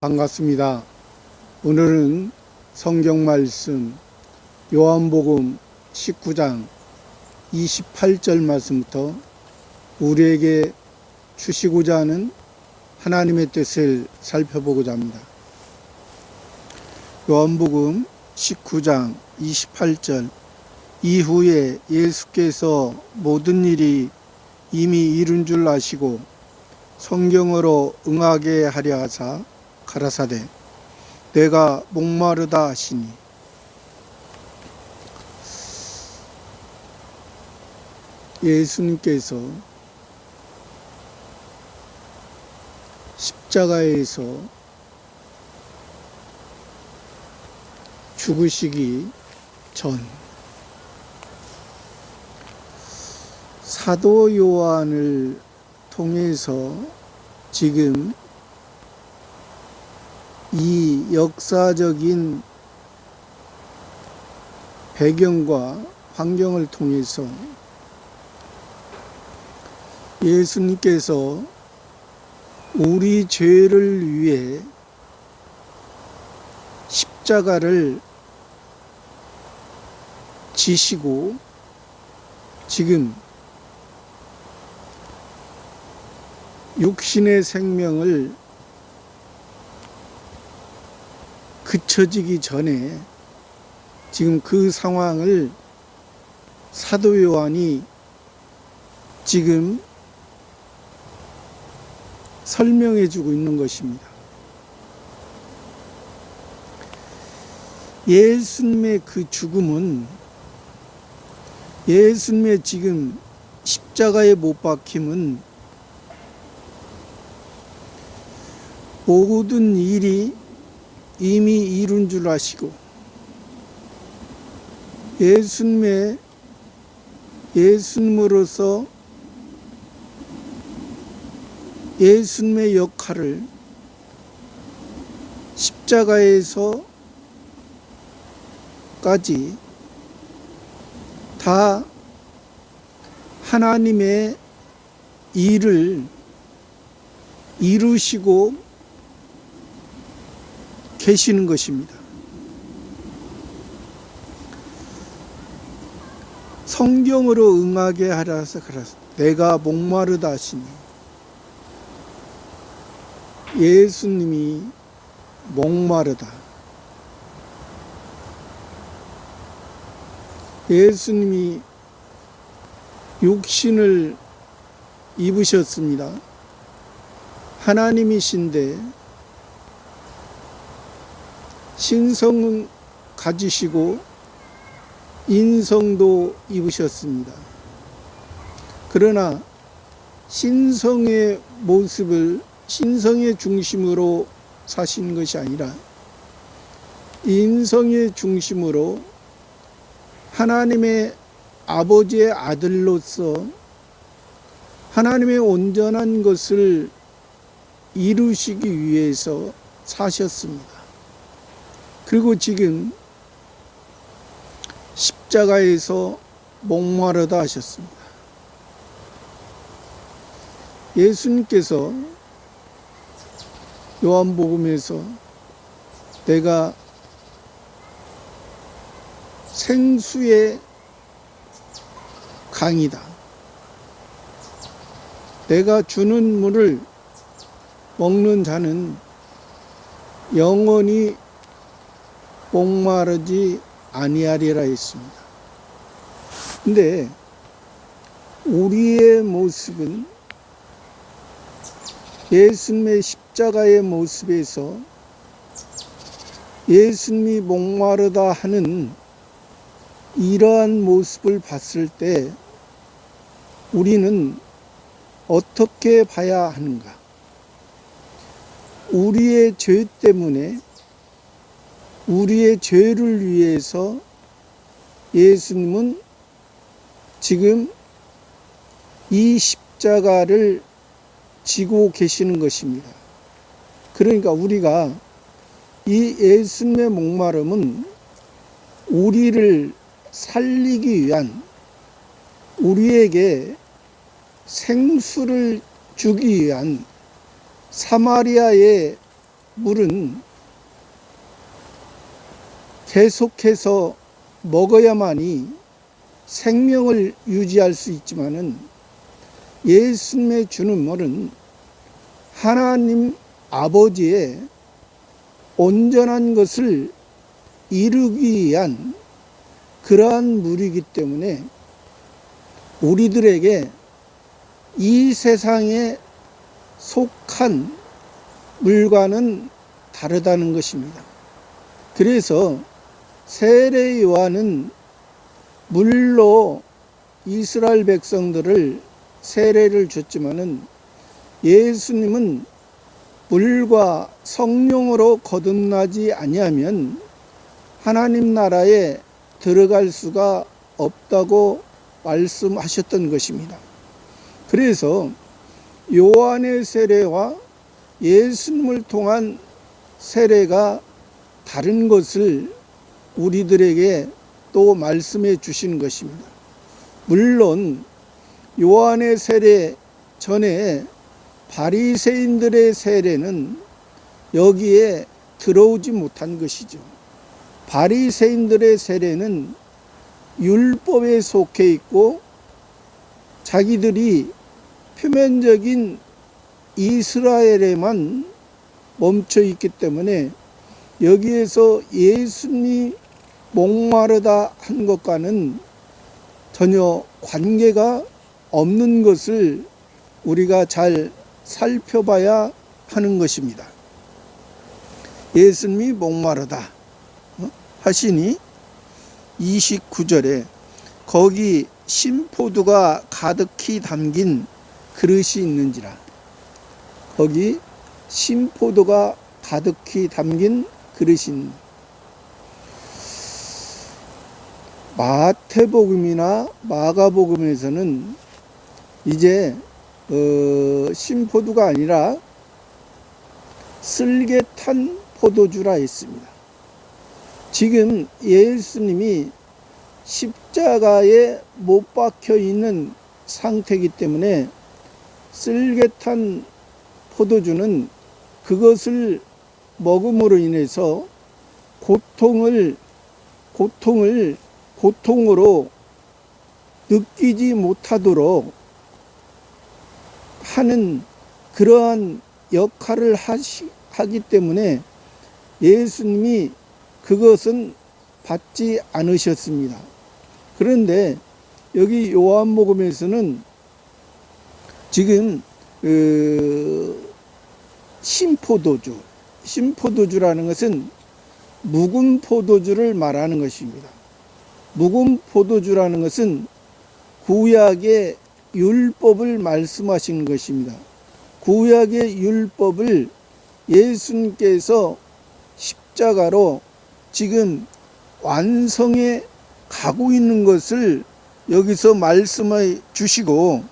반갑습니다. 오늘은 성경 말씀 요한복음 19장 28절 말씀부터 우리에게 주시고자 하는 하나님의 뜻을 살펴보고자 합니다. 요한복음 19장 28절 이후에 예수께서 모든 일이 이미 이룬 줄 아시고 성경으로 응하게 하려 하사 가라사대 내가 목마르다 하시니. 예수님께서 십자가에서 죽으시기 전 사도 요한을 통해서 지금 이 역사적인 배경과 환경을 통해서 예수님께서 우리 죄를 위해 십자가를 지시고 지금 육신의 생명을 그쳐지기 전에 지금 그 상황을 사도 요한이 지금 설명해 주고 있는 것입니다. 예수님의 그 죽음은 예수님의 지금 십자가에 못 박힘은 모든 일이 이미 이룬 줄 아시고 예수님으로서 예수님의 역할을 십자가에서까지 다 하나님의 일을 이루시고 계시는 것입니다. 성경으로 응하게 하라서 내가 목마르다 하시니. 예수님이 목마르다. 예수님이 육신을 입으셨습니다. 하나님이신데 신성은 가지시고 인성도 입으셨습니다. 그러나 신성의 모습을 신성의 중심으로 사신 것이 아니라 인성의 중심으로 하나님의 아버지의 아들로서 하나님의 온전한 것을 이루시기 위해서 사셨습니다. 그리고 지금 십자가에서 목마르다 하셨습니다. 예수님께서 요한복음에서 내가 생수의 강이다. 내가 주는 물을 먹는 자는 영원히 목마르지 아니하리라 했습니다. 근데 우리의 모습은 예수님의 십자가의 모습에서 예수님이 목마르다 하는 이러한 모습을 봤을 때 우리는 어떻게 봐야 하는가? 우리의 죄 때문에 우리의 죄를 위해서 예수님은 지금 이 십자가를 지고 계시는 것입니다. 그러니까 우리가 이 예수님의 목마름은 우리를 살리기 위한, 우리에게 생수를 주기 위한 사마리아의 물은 계속해서 먹어야만이 생명을 유지할 수 있지만은 예수님의 주는 물은 하나님 아버지의 온전한 것을 이루기 위한 그러한 물이기 때문에 우리들에게 이 세상에 속한 물과는 다르다는 것입니다. 그래서 세례 요한은 물로 이스라엘 백성들을 세례를 줬지만은 예수님은 물과 성령으로 거듭나지 아니하면 하나님 나라에 들어갈 수가 없다고 말씀하셨던 것입니다. 그래서 요한의 세례와 예수님을 통한 세례가 다른 것을 우리들에게 또 말씀해 주신 것입니다. 물론 요한의 세례 전에 바리새인들의 세례는 여기에 들어오지 못한 것이죠. 바리새인들의 세례는 율법에 속해 있고 자기들이 표면적인 이스라엘에만 멈춰 있기 때문에 여기에서 예수님이 목마르다 한 것과는 전혀 관계가 없는 것을 우리가 잘 살펴봐야 하는 것입니다. 예수님이 목마르다 하시니 29절에 거기 신포도가 가득히 담긴 그릇이 있는지라. 거기 신포도가 가득히 담긴 그릇이 있는. 마태복음이나 마가복음에서는 이제 신포도가 아니라 쓸개 탄 포도주라 했습니다. 지금 예수님이 십자가에 못 박혀 있는 상태이기 때문에 쓸개 탄 포도주는 그것을 먹음으로 인해서 고통으로 느끼지 못하도록 하는 그러한 역할을 하기 때문에 예수님이 그것은 받지 않으셨습니다. 그런데 여기 요한복음에서는 지금 신포도주라는 것은 묵은 포도주를 말하는 것입니다. 묵은 포도주라는 것은 구약의 율법을 말씀하신 것입니다. 구약의 율법을 예수님께서 십자가로 지금 완성해 가고 있는 것을 여기서 말씀해 주시고,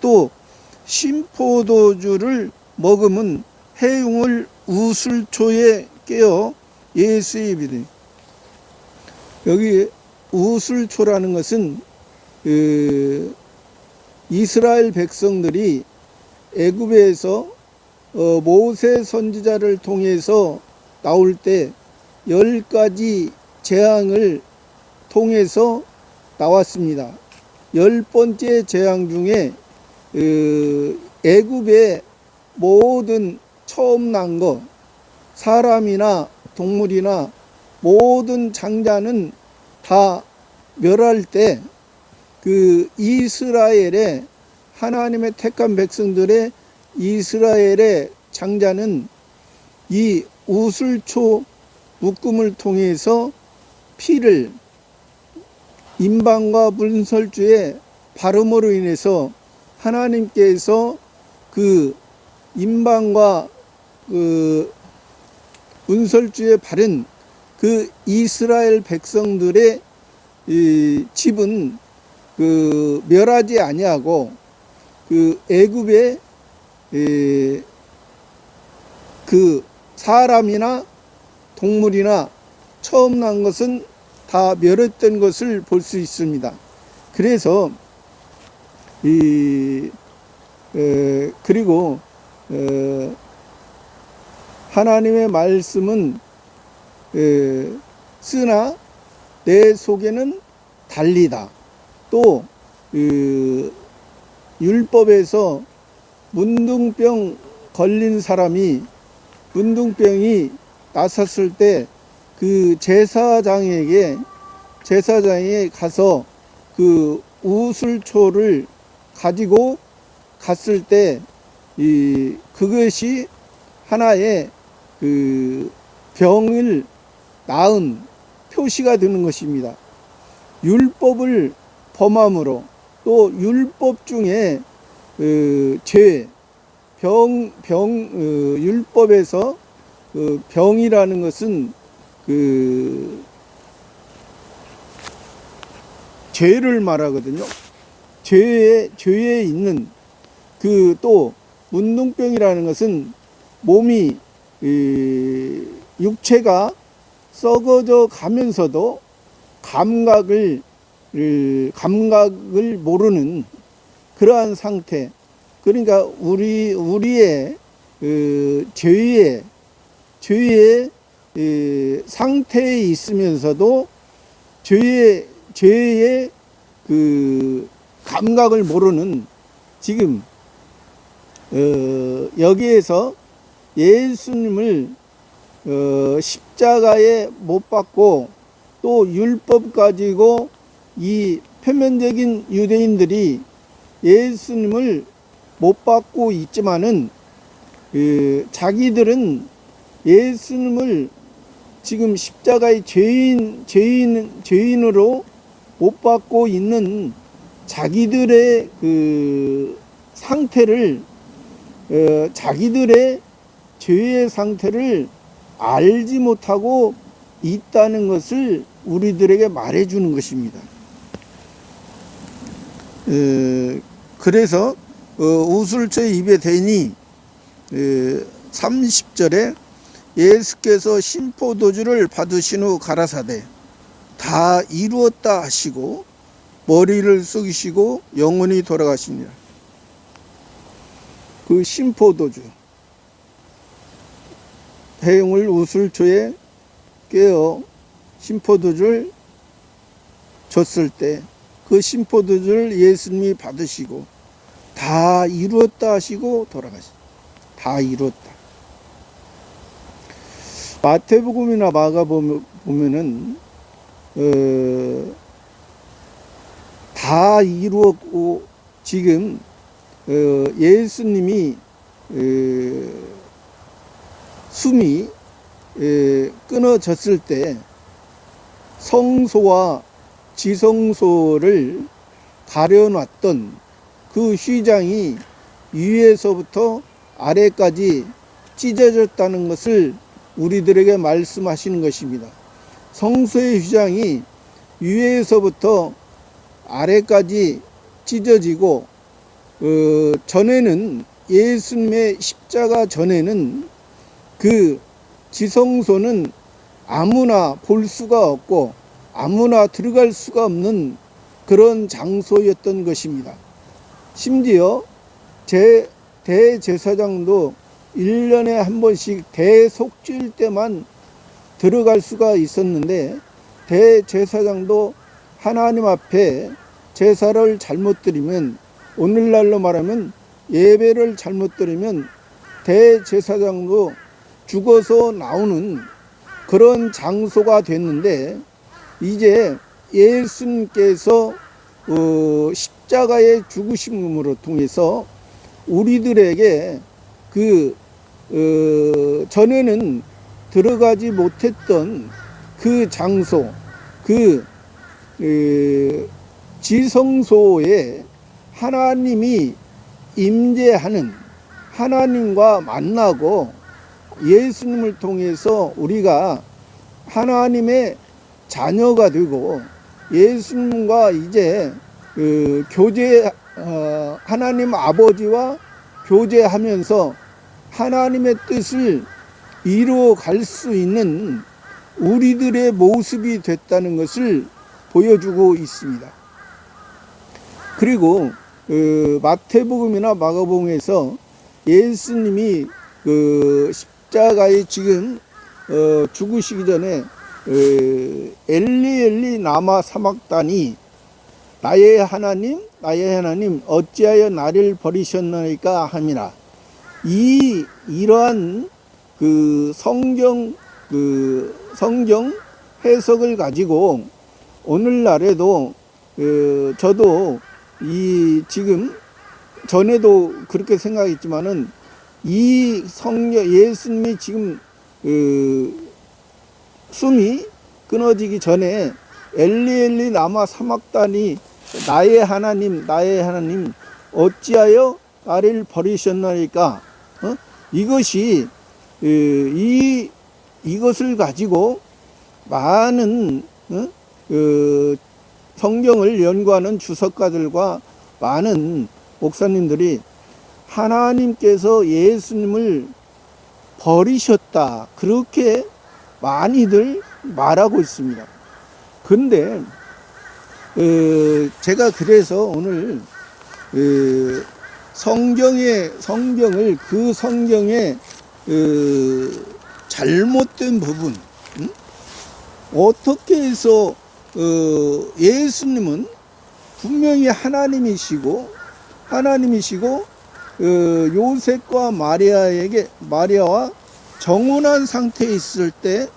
또 신포도주를 먹으면 해흉을 우슬초에 깨어 예수의 입이되. 여기 우슬초라는 것은 이스라엘 백성들이 애굽에서 모세 선지자를 통해서 나올 때 10가지 재앙을 통해서 나왔습니다. 10번째 재앙 중에 애굽의 모든 처음 난 것, 사람이나 동물이나 모든 장자는 다 멸할 때 그 이스라엘의 하나님의 택한 백성들의 이스라엘의 장자는 이 우슬초 묶음을 통해서 피를 임방과 문설주에 바름으로 인해서 하나님께서 그 임방과 그 문설주에 바른 그 이스라엘 백성들의 이 집은 그 멸하지 아니하고 그 애굽의 그 사람이나 동물이나 처음 난 것은 다 멸했던 것을 볼 수 있습니다. 그래서 그리고 하나님의 말씀은 쓰나 내 속에는 달리다. 또 율법에서 문둥병 걸린 사람이 문둥병이 나섰을 때 그 제사장에 가서 그 우슬초를 가지고 갔을 때 그것이 하나의 그 병을 나은 표시가 되는 것입니다. 율법을 범함으로 또 율법 중에 율법에서 병이라는 것은 죄를 말하거든요. 죄에 있는 또 문둥병이라는 것은 몸이 육체가 썩어져 가면서도 감각을 모르는 그러한 상태. 그러니까 우리의 죄의 상태에 있으면서도 죄의 그 감각을 모르는 지금 여기에서 예수님을 십자가에 못 박고 또 율법 가지고 이 표면적인 유대인들이 예수님을 못 받고 있지만은 자기들은 예수님을 지금 십자가의 죄인으로 못 받고 있는 자기들의 그 상태를 자기들의 죄의 상태를 알지 못하고 있다는 것을 우리들에게 말해주는 것입니다. 그래서 우슬초에 입에 대니 30절에 예수께서 신포도주를 받으신 후 가라사대 다 이루었다 하시고 머리를 숙이시고 영원히 돌아가시니라. 그 신포도주 대용을 우슬초에 깨어 신포도주를 줬을 때 그 신포도주를 예수님이 받으시고 다 이루었다 하시고 돌아가시다. 다 이루었다. 마태복음이나 마가복음 보면은 다 이루었고 지금 예수님이 숨이 끊어졌을 때 성소와 지성소를 가려놨던 그 휘장이 위에서부터 아래까지 찢어졌다는 것을 우리들에게 말씀하시는 것입니다. 성소의 휘장이 위에서부터 아래까지 찢어지고 전에는 예수님의 십자가 전에는 그 지성소는 아무나 볼 수가 없고 아무나 들어갈 수가 없는 그런 장소였던 것입니다. 심지어 대제사장도 1년에 한 번씩 대속죄일 때만 들어갈 수가 있었는데 대제사장도 하나님 앞에 제사를 잘못 드리면 오늘날로 말하면 예배를 잘못 드리면 대제사장도 죽어서 나오는 그런 장소가 됐는데 이제 예수님께서 십자가의 죽으심으로 통해서 우리들에게 전에는 들어가지 못했던 그 장소, 지성소에 하나님이 임재하는 하나님과 만나고 예수님을 통해서 우리가 하나님의 자녀가 되고 예수님과 이제 하나님 아버지와 교제하면서 하나님의 뜻을 이루어 갈 수 있는 우리들의 모습이 됐다는 것을 보여주고 있습니다. 그리고 마태복음이나 마가복음에서 예수님이 십자가에 지금 죽으시기 전에 엘리 엘리 라마 사막다니 나의 하나님 어찌하여 나를 버리셨나이까 함이라. 이러한 성경 해석을 가지고 오늘날에도 저도 지금 전에도 그렇게 생각했지만은 예수님이 지금 숨이 끊어지기 전에 엘리 라마 사막다니 나의 하나님 어찌하여 나를 버리셨나이까. 이것이 이것을 가지고 많은 성경을 연구하는 주석가들과 많은 목사님들이 하나님께서 예수님을 버리셨다, 그렇게 많이들 말하고 있습니다. 근데 제가 그래서 오늘 성경의 잘못된 부분, 어떻게 해서 예수님은 분명히 하나님이시고 요셉과 마리아와 정혼한 상태에 있을 때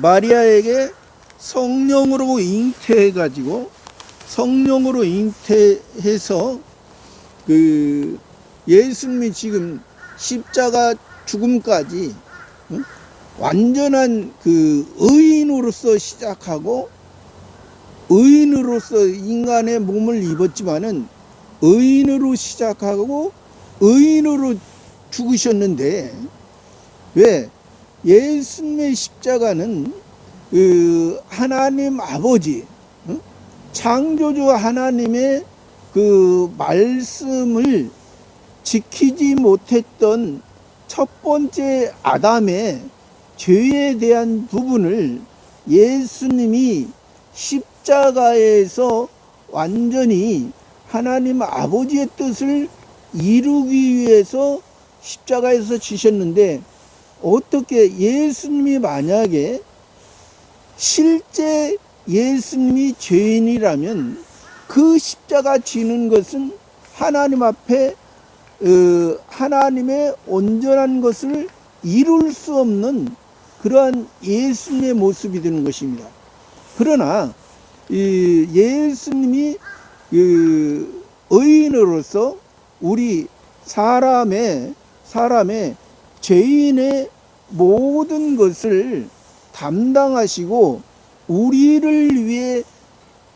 마리아에게 성령으로 잉태해서 예수님이 지금 십자가 죽음까지 완전한 의인으로서 시작하고, 의인으로서 인간의 몸을 입었지만은 의인으로 시작하고 의인으로 죽으셨는데, 왜 예수님의 십자가는 하나님 아버지, 창조주 하나님의 말씀을 지키지 못했던 첫 번째 아담의 죄에 대한 부분을 예수님이 십자가에서 완전히 하나님 아버지의 뜻을 이루기 위해서 십자가에서 지셨는데, 어떻게 예수님이 만약에 실제 예수님이 죄인이라면 그 십자가 지는 것은 하나님 앞에 하나님의 온전한 것을 이룰 수 없는 그러한 예수님의 모습이 되는 것입니다. 그러나 예수님이 의인으로서 우리 사람의 죄인의 모든 것을 담당하시고 우리를 위해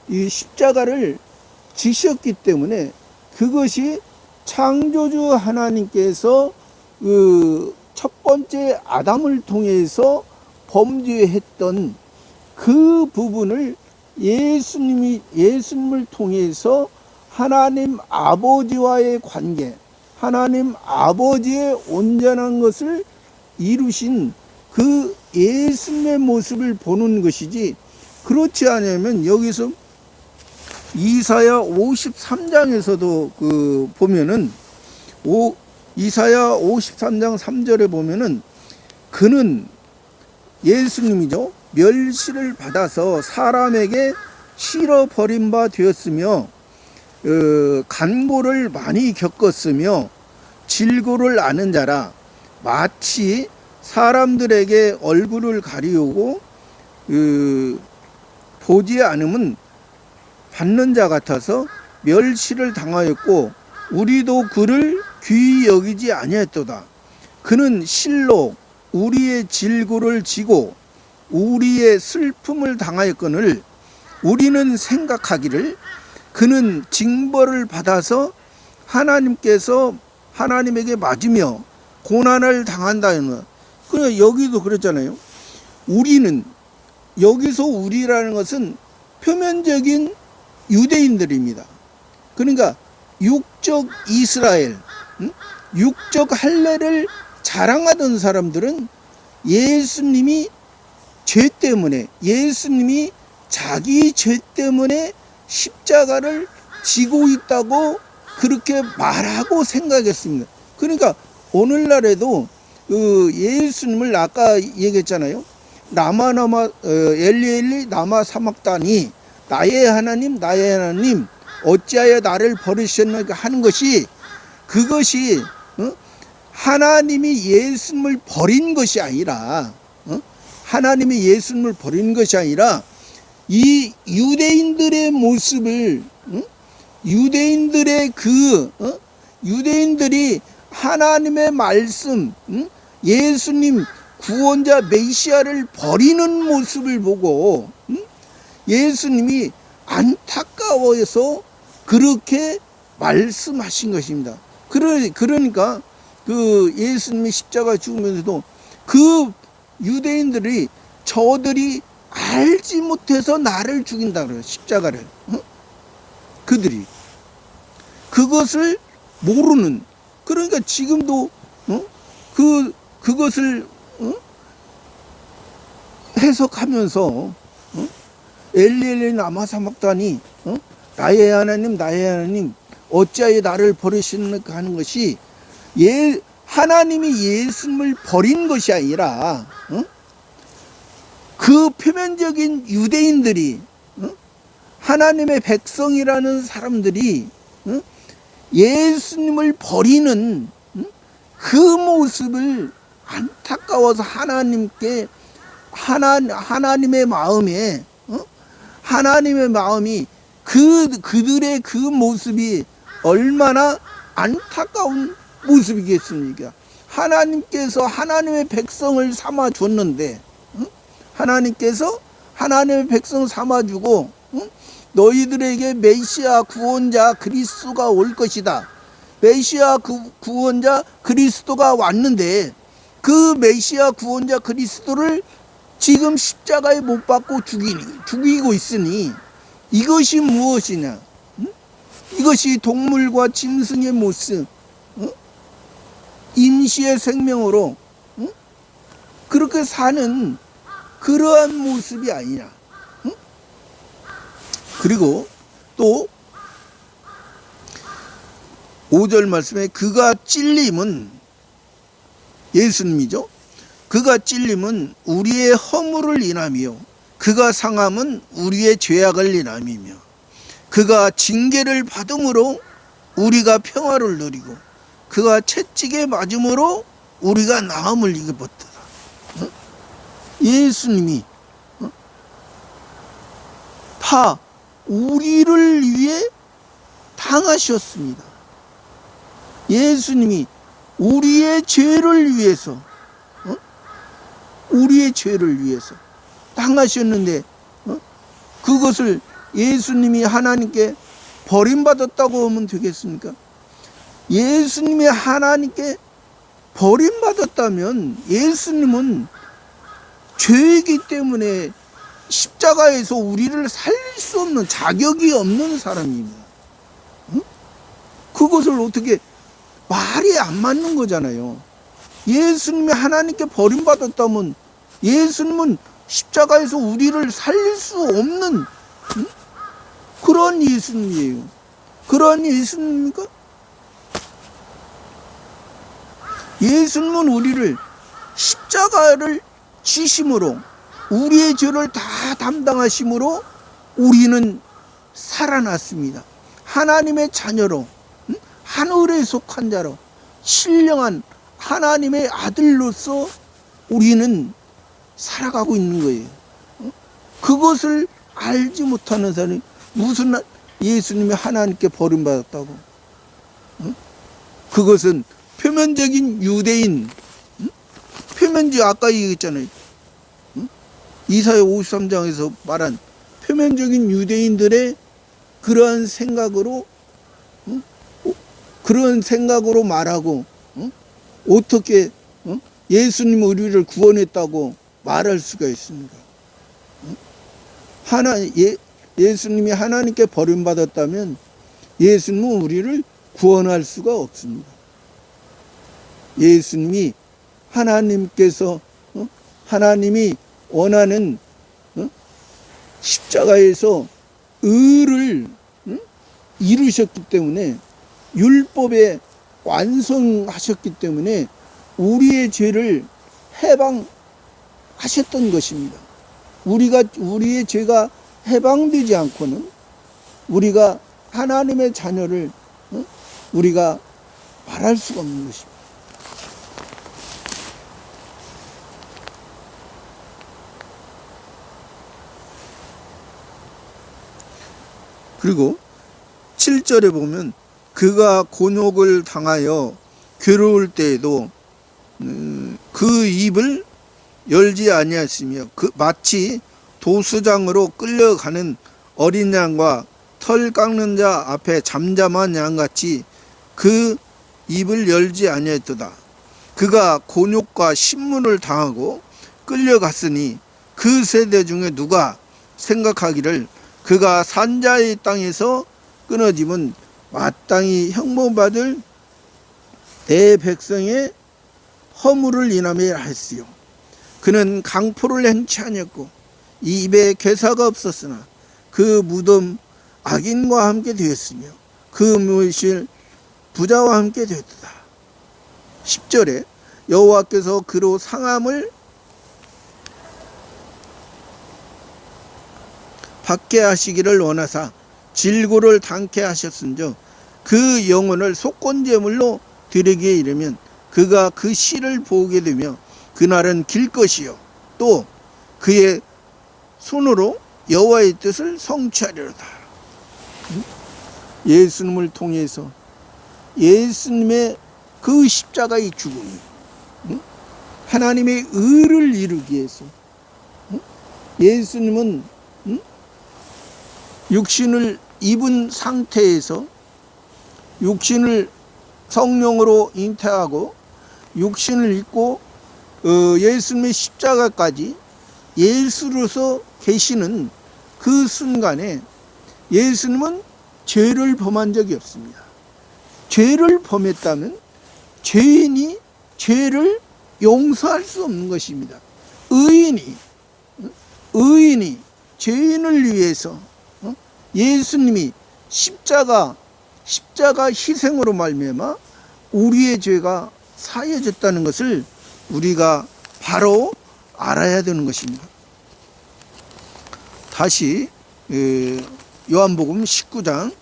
이 십자가를 지셨기 때문에, 그것이 창조주 하나님께서 첫 번째 아담을 통해서 범죄했던 그 부분을 예수님을 통해서 하나님 아버지와의 관계, 하나님 아버지의 온전한 것을 이루신 그 예수님의 모습을 보는 것이지, 그렇지 않으면 여기서 이사야 53장에서도 보면은 이사야 53장 3절에 보면은 그는 예수님이죠, 멸시를 받아서 사람에게 실어 버린 바 되었으며 간고를 많이 겪었으며 질고를 아는 자라, 마치 사람들에게 얼굴을 가리우고 보지 않으면 받는 자 같아서 멸시를 당하였고 우리도 그를 귀히 여기지 아니했도다. 그는 실로 우리의 질고를 지고 우리의 슬픔을 당하였거늘 우리는 생각하기를 그는 징벌을 받아서 하나님에게 맞으며 고난을 당한다는. 그러니까 여기도 그랬잖아요. 우리는, 여기서 우리라는 것은 표면적인 유대인들입니다. 그러니까 육적 이스라엘, 육적 할례를 자랑하던 사람들은 예수님이 자기 죄 때문에 십자가를 지고 있다고 그렇게 말하고 생각했습니다. 그러니까 오늘날에도 그 예수님을 아까 얘기했잖아요. 엘리 엘리 라마 사막다니, 나의 하나님 나의 하나님 어찌하여 나를 버리셨나가 하는 것이, 그것이 하나님이 예수님을 버린 것이 아니라, 하나님이 예수님을 버린 것이 아니라 이 유대인들의 모습을, 유대인들이 하나님의 말씀, 예수님 구원자 메시아를 버리는 모습을 보고 예수님이 안타까워서 그렇게 말씀하신 것입니다. 그러니까 그 예수님이 십자가 죽으면서도 그 유대인들이, 저들이 알지 못해서 나를 죽인다 그래요. 십자가를. 그들이 그것을 모르는, 그러니까 지금도 그것을 해석하면서 엘리 엘리 라마 사막다니, 나의 하나님 나의 하나님 어찌하여 나를 버리시는가 하는 것이, 하나님이 예수님을 버린 것이 아니라 그 표면적인 유대인들이, 하나님의 백성이라는 사람들이 예수님을 버리는 그 모습을 안타까워서 하나님의 마음에, 하나님의 마음이 그들의 그 모습이 얼마나 안타까운 모습이겠습니까? 하나님께서 하나님의 백성을 삼아 줬는데, 하나님께서 하나님의 백성 삼아 주고 너희들에게 메시아 구원자 그리스도가 올 것이다. 메시아 구원자 그리스도가 왔는데, 그 메시아 구원자 그리스도를 지금 십자가에 못 박고 죽이고 있으니 이것이 무엇이냐? 이것이 동물과 짐승의 모습, 임시의 생명으로 그렇게 사는 그러한 모습이 아니냐. 그리고 또 5절 말씀에 그가 찔림은, 예수님이죠. 그가 찔림은 우리의 허물을 인함이요 그가 상함은 우리의 죄악을 인함이며, 그가 징계를 받음으로 우리가 평화를 누리고 그가 채찍에 맞음으로 우리가 나음을 입었더라. 예수님이 다 우리를 위해 당하셨습니다. 예수님이 우리의 죄를 위해서, 우리의 죄를 위해서 당하셨는데, 그것을 예수님이 하나님께 버림받았다고 하면 되겠습니까? 예수님이 하나님께 버림받았다면 예수님은 죄이기 때문에 십자가에서 우리를 살릴 수 없는, 자격이 없는 사람입니다. 그것을 어떻게, 말이 안 맞는 거잖아요. 예수님이 하나님께 버림받았다면 예수님은 십자가에서 우리를 살릴 수 없는 그런 예수님이에요. 그런 예수님입니까? 예수님은 우리를 십자가를 지심으로, 우리의 죄를 다 담당하심으로 우리는 살아났습니다. 하나님의 자녀로, 하늘에 속한 자로, 신령한 하나님의 아들로서 우리는 살아가고 있는 거예요. 그것을 알지 못하는 사람이 무슨 예수님이 하나님께 버림받았다고. 그것은 표면적인 유대인, 표면적, 아까 얘기했잖아요. 이사야 53장에서 말한 표면적인 유대인들의 그러한 생각으로 말하고, 어떻게 예수님 우리를 구원했다고 말할 수가 있습니까? 예수님이 하나님께 버림받았다면 예수님은 우리를 구원할 수가 없습니다. 예수님이 하나님께서, 하나님이 원하는 십자가에서 의를 이루셨기 때문에 율법의 완성하셨기 때문에 우리의 죄를 해방하셨던 것입니다. 우리의 죄가 해방되지 않고는 우리가 하나님의 자녀를 우리가 말할 수가 없는 것입니다. 그리고 7절에 보면 그가 곤욕을 당하여 괴로울 때에도 그 입을 열지 아니하시며 마치 도수장으로 끌려가는 어린 양과 털 깎는 자 앞에 잠잠한 양같이 그 입을 열지 아니하였도다. 그가 곤욕과 신문을 당하고 끌려갔으니 그 세대 중에 누가 생각하기를 그가 산자의 땅에서 끊어지면 마땅히 형벌받을 내 백성의 허물을 인하여 했으요. 그는 강포를 행치 아니었고 입에 괴사가 없었으나 그 무덤 악인과 함께 되었으며 그 묘실 부자와 함께 되었다. 10절에 여호와께서 그로 상함을 받게 하시기를 원하사 질고를 당케 하셨은즉 그 영혼을 속건제물로 드리기에 이르면 그가 그 씨를 보게 되며 그날은 길 것이요 또 그의 손으로 여호와의 뜻을 성취하리로다. 예수님을 통해서 예수님의 그 십자가의 죽음이 하나님의 의를 이루기 위해서 예수님은 육신을 입은 상태에서 육신을 성령으로 잉태하고 육신을 입고 예수님의 십자가까지 예수로서 계시는 그 순간에 예수님은 죄를 범한 적이 없습니다. 죄를 범했다면 죄인이 죄를 용서할 수 없는 것입니다. 의인이 죄인을 위해서 예수님이 십자가 희생으로 말미암아 우리의 죄가 사해졌다는 것을 우리가 바로 알아야 되는 것입니다. 다시 요한복음 19장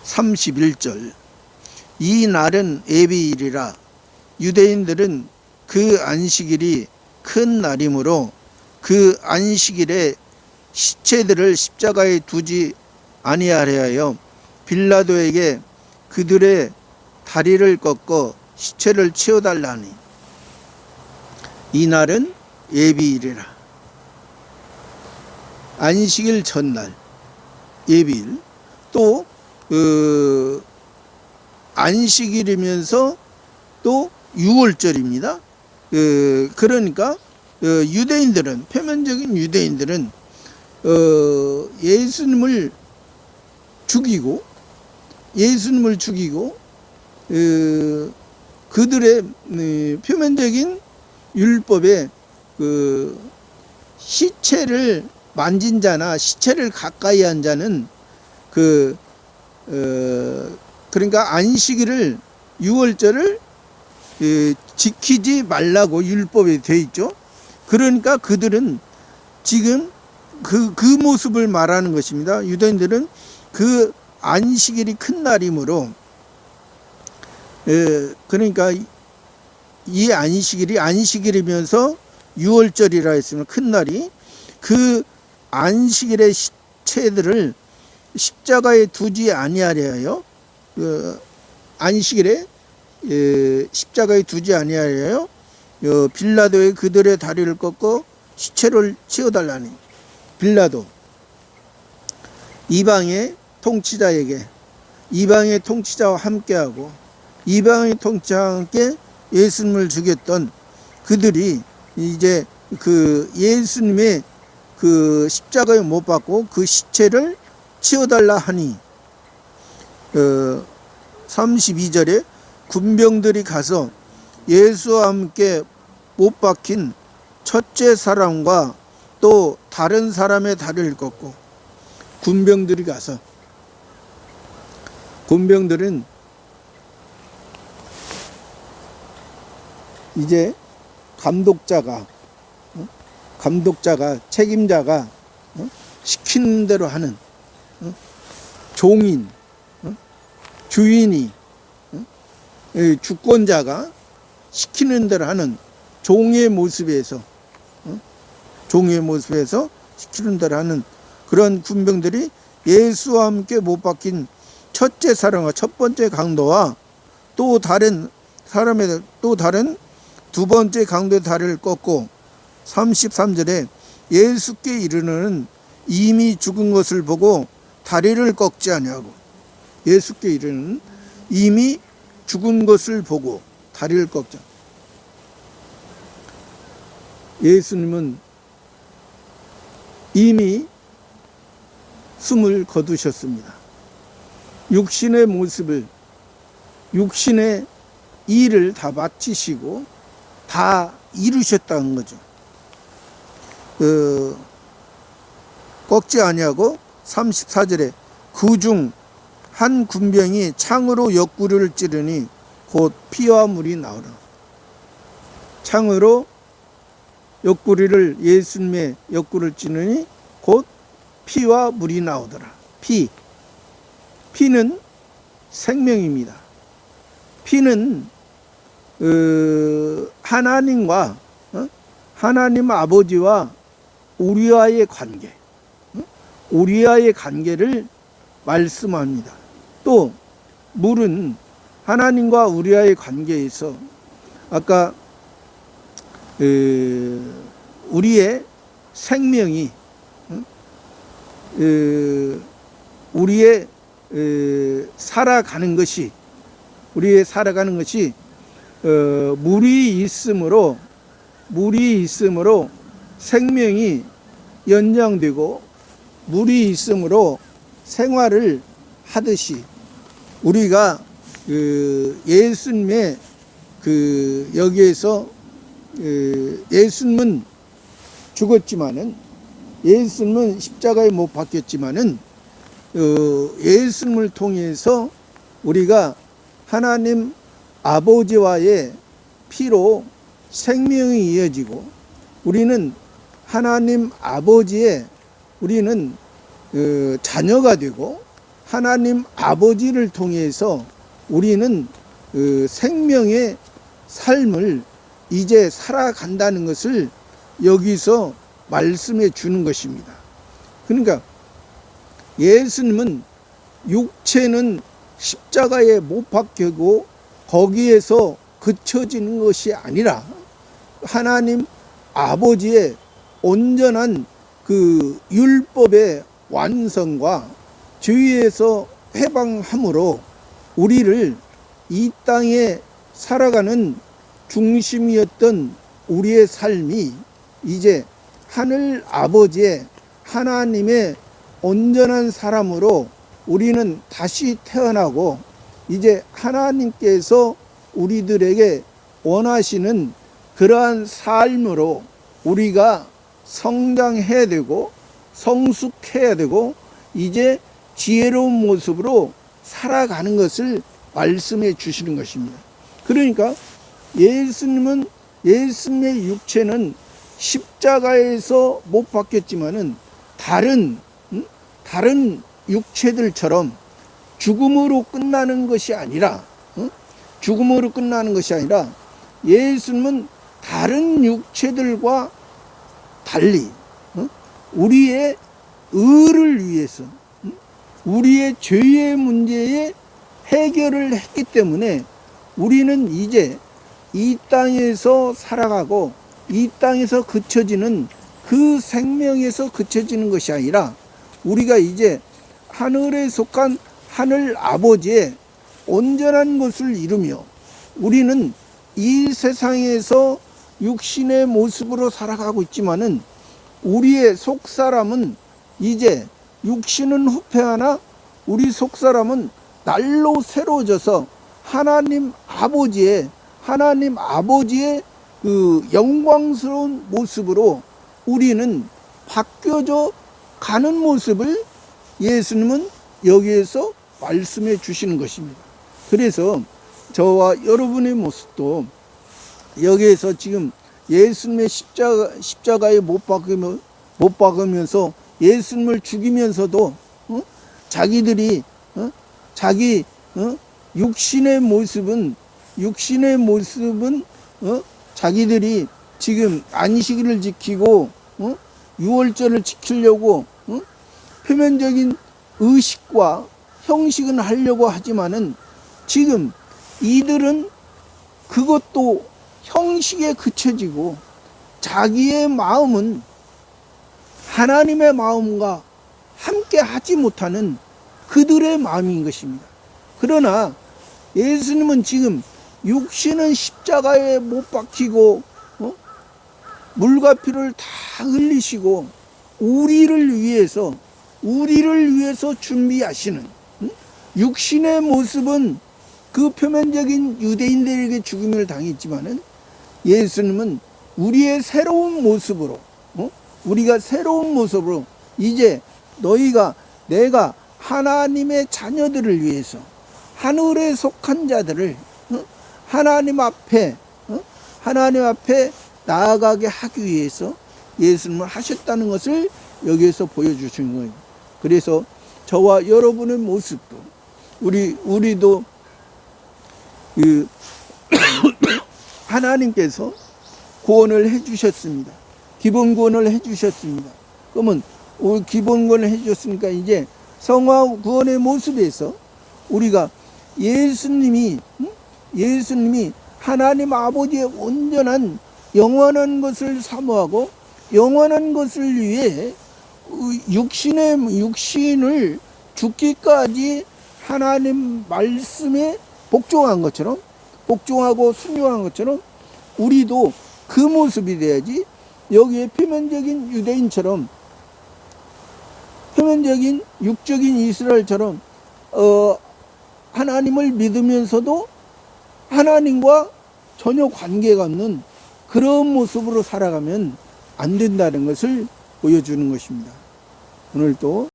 31절 이 날은 예비일이라 유대인들은 그 안식일이 큰 날이므로 그 안식일에 시체들을 십자가에 두지 아니하려 하여 빌라도에게 그들의 다리를 꺾어 시체를 치워달라니 이 날은 예비일이라. 안식일 전날 예비일 또 안식일이면서 또 6월절입니다. 그러니까 유대인들은 표면적인 유대인들은 예수님을 죽이고 그들의 표면적인 율법에 시체를 만진 자나 시체를 가까이 한 자는 그러니까 안식일을 6월절을 지키지 말라고 율법에 되어 있죠. 그러니까 그들은 지금 그 모습을 말하는 것입니다. 유대인들은 그 안식일이 큰 날이므로 그러니까 이 안식일이 안식일이면서 6월절이라 했으면 큰 날이 그 안식일의 시체들을 십자가에 두지 아니하려 하여 안식일에 십자가에 두지 아니하여 빌라도에 그들의 다리를 꺾어 시체를 치워달라니. 빌라도 이방의 통치자에게 이방의 통치자와 함께하고 이방의 통치자와 함께 예수님을 죽였던 그들이 이제 그 예수님의 그 십자가에 못 박고 그 시체를 치워달라 하니 32절에 군병들이 가서 예수와 함께 못 박힌 첫째 사람과 또 다른 사람의 다리를 꺾고 군병들이 가서 군병들은 이제 감독자가 책임자가 시키는 대로 하는 종인, 주인이, 주권자가 시키는 대로 하는 종의 모습에서 시키는 대로 하는 그런 군병들이 예수와 함께 못 박힌 첫째 사랑과 첫 번째 강도와 또 다른 두 번째 강도의 다리를 꺾고 33절에 예수께 이르는 이미 죽은 것을 보고 다리를 꺾지 아니하고, 예수께 이르는 이미 죽은 것을 보고 다리를 꺾자. 예수님은 이미 숨을 거두셨습니다. 육신의 모습을, 육신의 일을 다 마치시고 다 이루셨다는 거죠. 꺾지 아니하고 34절에 그중 한 군병이 창으로 옆구리를 찌르니 곧 피와 물이 나오라. 창으로 옆구리를, 예수님의 옆구리를 찌르니 곧 피와 물이 나오더라. 피는 생명입니다. 피는 하나님과 하나님 아버지와 우리와의 관계, 우리와의 관계를 말씀합니다. 또 물은 하나님과 우리와의 관계에서 아까 우리의 생명이, 우리의 살아가는 것이 물이 있음으로 생명이 연장되고, 물이 있음으로 생활을 하듯이 우리가 예수님의 여기에서 예수님은 죽었지만은, 예수님은 십자가에 못 박혔지만은 예수님을 통해서 우리가 하나님 아버지와의 피로 생명이 이어지고, 우리는 하나님 아버지의 자녀가 되고, 하나님 아버지를 통해서 우리는 생명의 삶을 이제 살아간다는 것을 여기서 말씀해 주는 것입니다. 그러니까 예수님은 육체는 십자가에 못 박히고 거기에서 그쳐지는 것이 아니라 하나님 아버지의 온전한 그 율법의 완성과 죄에서 해방함으로 우리를 이 땅에 살아가는 중심이었던 우리의 삶이 이제 하늘 아버지의, 하나님의 온전한 사람으로 우리는 다시 태어나고, 이제 하나님께서 우리들에게 원하시는 그러한 삶으로 우리가 성장해야 되고 성숙해야 되고 이제 지혜로운 모습으로 살아가는 것을 말씀해 주시는 것입니다. 그러니까 예수님의 육체는 십자가에서 못 박혔지만은 다른 육체들처럼 죽음으로 끝나는 것이 아니라 예수님은 다른 육체들과 달리 우리의 의를 위해서, 우리의 죄의 문제에 해결을 했기 때문에 우리는 이제 이 땅에서 살아가고 이 땅에서 그쳐지는 그 생명에서 그쳐지는 것이 아니라 우리가 이제 하늘에 속한 하늘 아버지의 온전한 것을 이루며, 우리는 이 세상에서 육신의 모습으로 살아가고 있지만은 우리의 속사람은 이제 육신은 후패하나 우리 속사람은 날로 새로워져서 하나님 아버지의 그 영광스러운 모습으로 우리는 바뀌어져 가는 모습을 예수님은 여기에서 말씀해 주시는 것입니다. 그래서 저와 여러분의 모습도 여기에서 지금 예수님의 십자가에 못 박으면서 예수님을 죽이면서도 자기들이 자기 육신의 모습은 자기들이 지금 안식일을 지키고 유월절을 지키려고 표면적인 의식과 형식은 하려고 하지만은 지금 이들은 그것도 형식에 그쳐지고 자기의 마음은 하나님의 마음과 함께 하지 못하는 그들의 마음인 것입니다. 그러나 예수님은 지금 육신은 십자가에 못 박히고 물과 피를 다 흘리시고 우리를 위해서 준비하시는 육신의 모습은 그 표면적인 유대인들에게 죽임을 당했지만은 예수님은 우리의 새로운 모습으로 우리가 새로운 모습으로 이제 내가 하나님의 자녀들을 위해서 하늘에 속한 자들을 하나님 앞에 나아가게 하기 위해서 예수님은 하셨다는 것을 여기에서 보여주신 거예요. 그래서 저와 여러분의 모습도 우리도 하나님께서 구원을 해주셨습니다. 기본 구원을 해주셨습니다. 그러면 기본 구원을 해주셨으니까 이제 성화 구원의 모습에서 우리가 예수님이 하나님 아버지의 온전한 영원한 것을 사모하고 영원한 것을 위해 육신을 죽기까지 하나님 말씀에 복종하고 순종한 것처럼 우리도 그 모습이 돼야지. 여기에 표면적인 유대인처럼 표면적인 육적인 이스라엘처럼 하나님을 믿으면서도 하나님과 전혀 관계가 없는 그런 모습으로 살아가면 안 된다는 것을 보여주는 것입니다. 오늘도